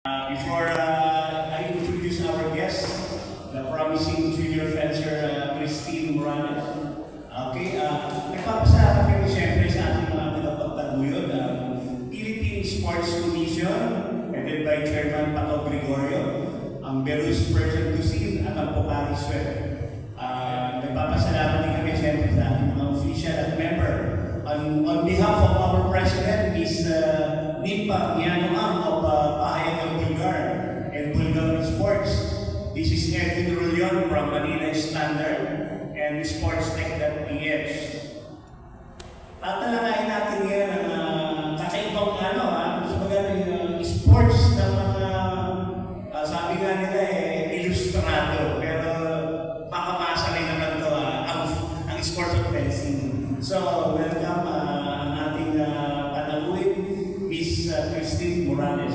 Before I introduce our guest, the promising junior fencer Christine Morales. Okay, nagpapasalamat kami siyempre sa ating mga tagapagtaguyod, Philippine Sports Commission, headed by Chairman Pato Gregorio, ang Berus Person Cuisine at ang Pocari Sweat. Nagpapasalamat din kami siyempre sa ating mga official at member. On behalf of our President, Ms. Nimpa Nianoam of Pahayagang Bulgar and Bulgar Sports. This is Edwin Rulion from Manila Standard and SportsTech.ph. Tatalakayin natin ngayon ang kakaibang sports na mga sabi nga nila ilustrado, pero makapasa rin naman ito ang sports of fencing. So, welcome ang ating panaluin, Miss Christine Morales.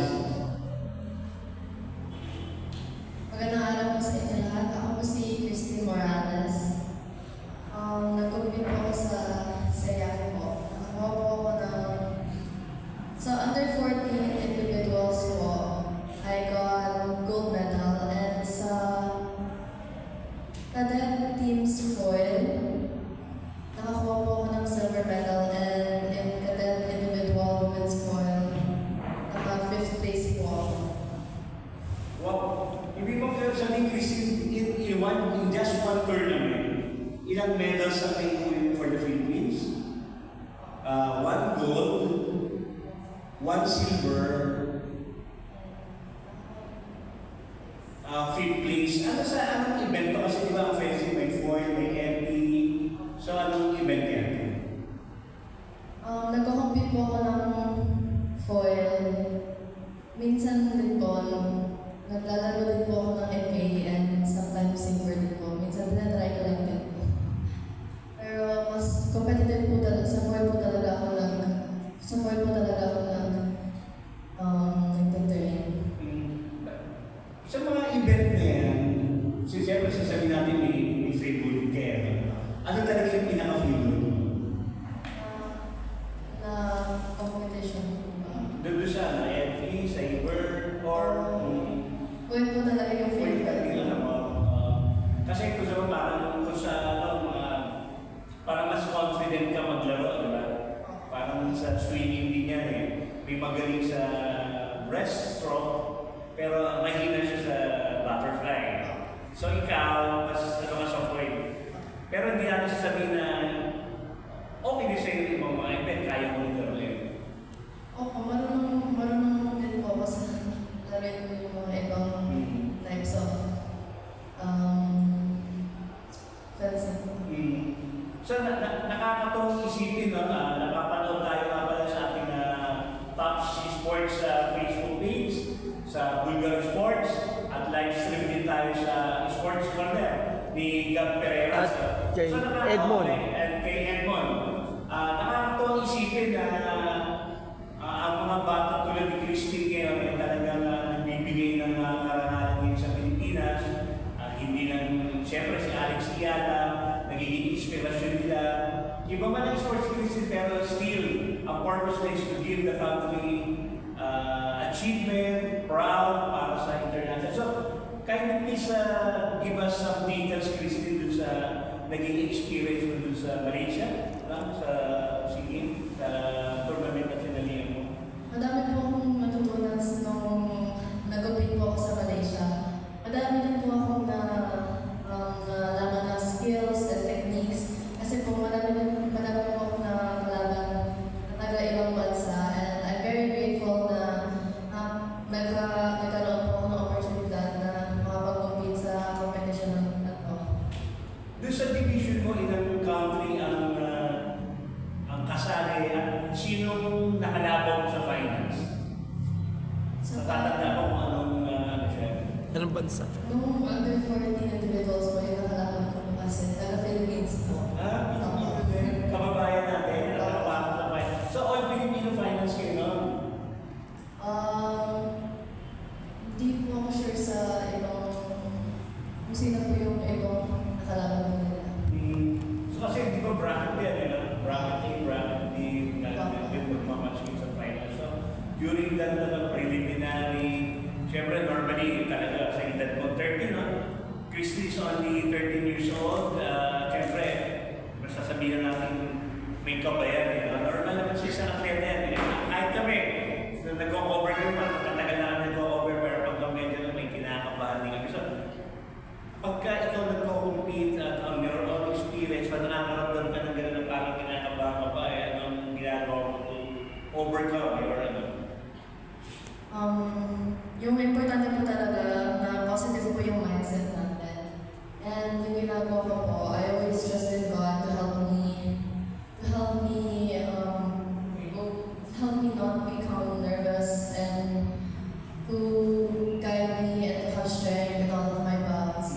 Magandang araw po sa inyo lahat. Ako po si Christine Morales. Nag-compete po ako sa Seriafe po. Nakakuha po ako sa under 14 individuals po. I got gold medal, and sa cadet teams foil, nakakuha po ako ng silver medal, and in cadet individual women's foil, naka 5th place po ako. Wow! Ibig mo sabihin, Christine, in just one tournament, ilang medals ang naikunin for the Philippines? 1 gold, 1 silver, 5th place. Anong event to? Kasi diba ang fencing may foil, may empty. So anong event yan? Nagko-compete po ako ng foil. Minsan din po, naglalaro din po ako ng FA and sometimes silver din po. Minsan tinatry ko lang din po. Pero mas competitive po talaga, sa foil po talaga ako nagtatrain. Sa mga event na yan, siyempre sasabihin natin may favorite kayo. Ano talaga yung pinaka-favorite mo? Na competition po ba? Doon sa FE, Cyber, or Foil po talaga yung favorite. Kasi kung sa parang mas confident ka maglaro, di ba? Parang sa swimming din yan may magaling sa breaststroke, pero mahina siya sa butterfly. So ikaw, mas ka sa foil. Pero hindi natin sasabihin na okay din sa'yo yung mga event, kaya mo rin laro yun. Opo, marunong din po ako sa laruin ko yung mga ibang types of fencing. So, nakakatong isipin, nakapanood tayo nga pala sa ating Top Sports Facebook page, sa Bulgar Sports, at live stream din tayo sa Sports Corner ni Gab Pereira. At kay Edmond. And kay Edmond. Nakakatong isipin na ang mga bata tulad ni Christine ngayon ay talagang nagbibigay ng karangalan din sa Pilipinas. Hindi lang, siyempre si Alex Iala, nagiging inspirasyon nila. Iba man ang sports Christine, pero still, ang purpose na is to give the country achievement, proud para sa international. So, kind of please give us some details, Christine, dun sa naging experience mo dun sa Malaysia, sa singing, sa tournament na sinalihan mo. Madami po akong natutunan nung nag-compete po ako sa Malaysia. Madami din po akong nalaman na skills and techniques. Kasi po madami po akong nakalaban na taga-ibang bansa. And I'm very grateful na nagkaroon po ako ng opportunity na makapag-compete sa competition na to. Doon sa division mo, ilang country ang kasali at sinong nakalaban mo sa finals? Natatanda mo kung anong siya? Anong bansa? Nung under 14 individuals po yung nakalaban ko kasi taga-Philippines po. Kababayan natin, nakalaban na finals. So, all Filipino finals kayo, no? Hindi po ako sure sa ibang kung sino po yung ibang nakalaban ko nila. So, kasi di ba bracket yan, bracket A, bracket B, bracket din magmamatch sa finals. So, during that preliminary yung importante po talaga na positive po yung mindset natin. And yung ginagawa ko po, I always trust in God to help me, help me not become nervous and to guide me and to have strength in all of my battles.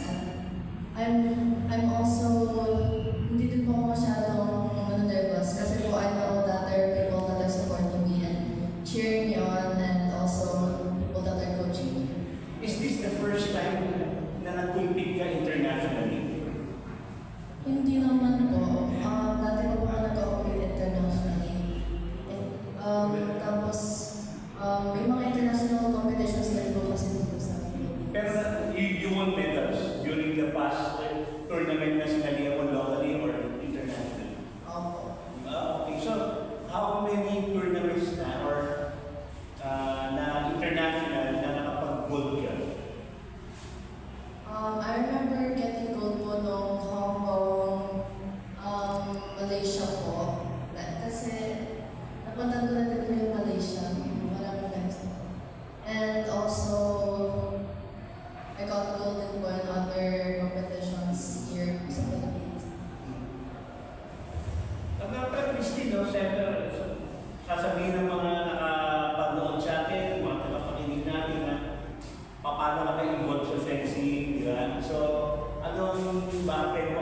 And I'm also, hindi din po ako masyadong nervous kasi po I know that there are people that are supporting me and cheering me on and also people that are coaching me. Is this the first time na nag-compete ka internationally? Hindi naman po. Dati po ako nag-compete internationally. Tapos, may mga international competitions na rin po kasi dito sa Philippines. Pero you won medals during the past tournament na sinalihan mo locally or internationally? Opo. Okay, so how many tournaments na or na international na nakapag-gold ka? I remember getting gold po nung Hong Kong, Malaysia po. Kasi napunta ko na din po yung Malaysia. Maraming times po. And also, I got gold in po in other competitions here sa Philippines. Pero Christine, no, siyempre, sasabihin ng mga nakapanood sa atin, mga tagapakinig natin na paano ka na-involved sa fencing, di ba? So, anong bakit mo